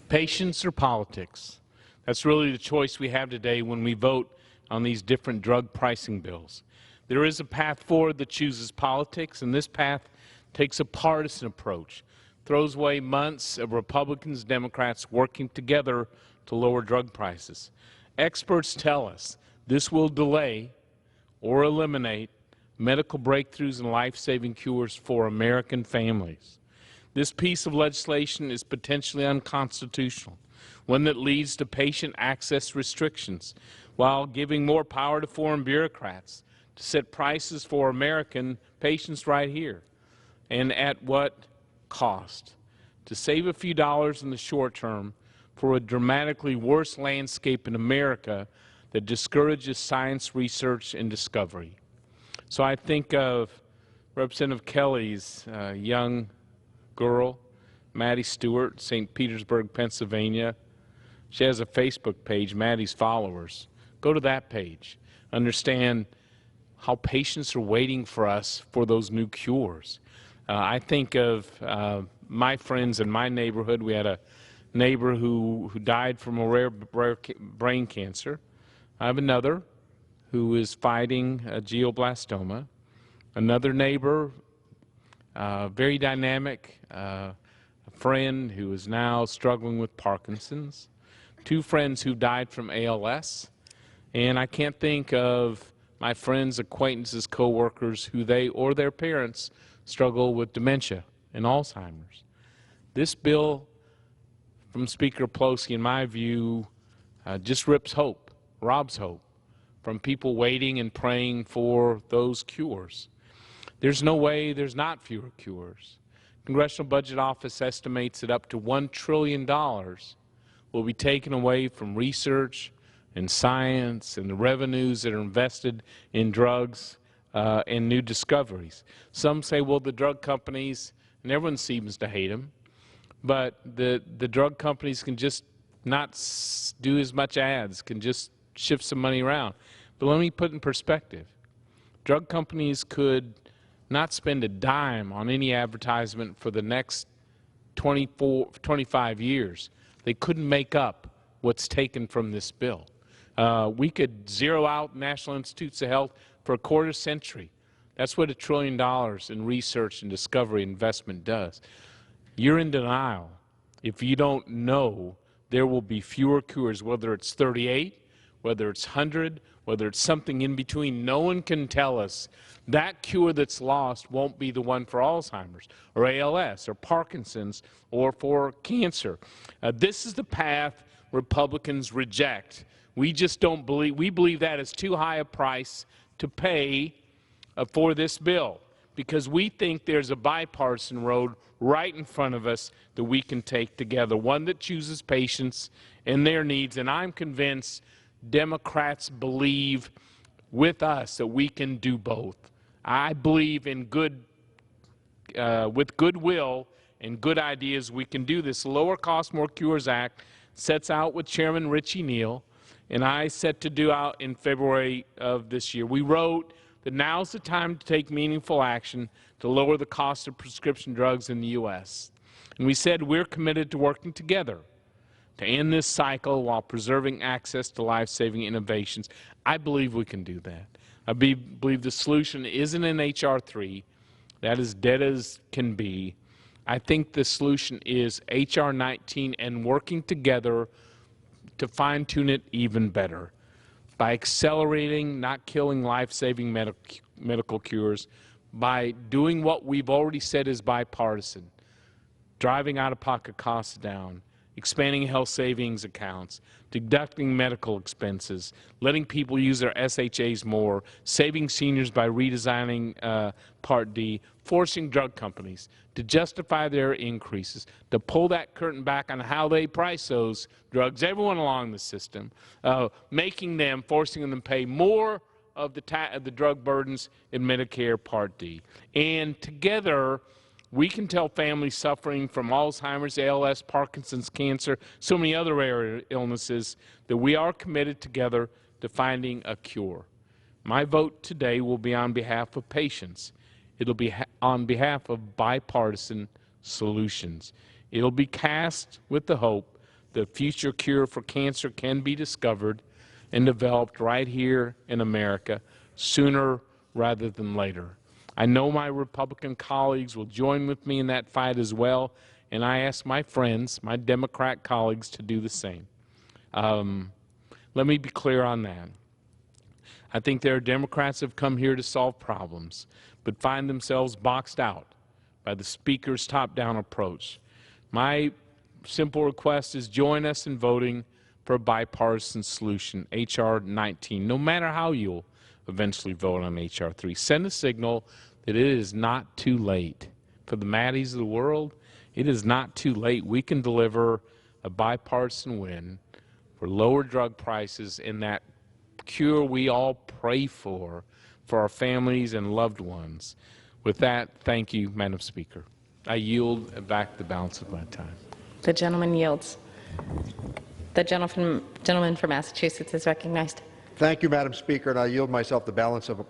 Patience or politics? That's really the choice we have today when we vote on these different drug pricing bills. There is a path forward that chooses politics, and this path takes a partisan approach, throws away months of Republicans and Democrats working together to lower drug prices. Experts tell us this will delay or eliminate medical breakthroughs and life-saving cures for American families. This piece of legislation is potentially unconstitutional, one that leads to patient access restrictions, while giving more power to foreign bureaucrats to set prices for American patients right here. And at what cost? To save a few dollars in the short term for a dramatically worse landscape in America that discourages science, research, and discovery. So I think of Representative Kelly's young girl, Maddie Stewart, St. Petersburg, Pennsylvania. She has a Facebook page, Maddie's Followers. Go to that page. Understand how patients are waiting for us for those new cures. I think of my friends in my neighborhood. We had a neighbor who died from a rare brain cancer. I have another who is fighting a glioblastoma. Another neighbor, very dynamic, a friend who is now struggling with Parkinson's. Two friends who died from ALS. And I can't think of my friends, acquaintances, coworkers who they or their parents struggle with dementia and Alzheimer's. This bill from Speaker Pelosi, in my view, just rips hope, robs hope from people waiting and praying for those cures. There's no way there's not fewer cures. Congressional Budget Office estimates that up to $1 trillion will be taken away from research and science and the revenues that are invested in drugs and new discoveries. Some say, well, the drug companies, and everyone seems to hate them, but the drug companies can just not do as much ads, can just shift some money around. But let me put in perspective. Drug companies could not spend a dime on any advertisement for the next 25 years. They couldn't make up what's taken from this bill. We could zero out National Institutes of Health for a quarter century. That's what $1 trillion in research and discovery investment does. You're in denial if you don't know there will be fewer cures, whether it's 38, whether it's 100, whether it's something in between. No one can tell us that cure that's lost won't be the one for Alzheimer's or ALS or Parkinson's or for cancer. This is the path Republicans reject. We just don't believe, we believe that is too high a price to pay for this bill, because we think there's a bipartisan road right in front of us that we can take together, one that chooses patients and their needs. And I'm convinced Democrats believe with us that we can do both. I believe in with goodwill and good ideas we can do this. The Lower Cost, More Cures Act sets out with Chairman Richie Neal and I set to do out in February of this year. We wrote that now's the time to take meaningful action to lower the cost of prescription drugs in the U.S. And we said we're committed to working together to end this cycle while preserving access to life-saving innovations. I believe we can do that. I believe the solution isn't in H.R. 3. That is dead as can be. I think the solution is H.R. 19 and working together to fine-tune it even better by accelerating, not killing life-saving medical cures, by doing what we've already said is bipartisan, driving out-of-pocket costs down, expanding health savings accounts, deducting medical expenses, letting people use their SHAs more, saving seniors by redesigning Part D, forcing drug companies to justify their increases, to pull that curtain back on how they price those drugs, everyone along the system, forcing them to pay more of the drug burdens in Medicare Part D. And together, we can tell families suffering from Alzheimer's, ALS, Parkinson's, cancer, so many other rare illnesses, that we are committed together to finding a cure. My vote today will be on behalf of patients. It'll be on behalf of bipartisan solutions. It'll be cast with the hope the future cure for cancer can be discovered and developed right here in America sooner rather than later. I know my Republican colleagues will join with me in that fight as well, and I ask my friends, my Democrat colleagues, to do the same. Let me be clear on that. I think there are Democrats who have come here to solve problems, but find themselves boxed out by the Speaker's top-down approach. My simple request is join us in voting for a bipartisan solution, H.R. 19, no matter how you'll eventually vote on H.R. 3. Send a signal that it is not too late. For the Maddies of the world, it is not too late. We can deliver a bipartisan win for lower drug prices and that cure we all pray for our families and loved ones. With that, thank you, Madam Speaker. I yield back the balance of my time. The gentleman yields. The gentleman from Massachusetts is recognized. Thank you, Madam Speaker, and I yield myself the balance of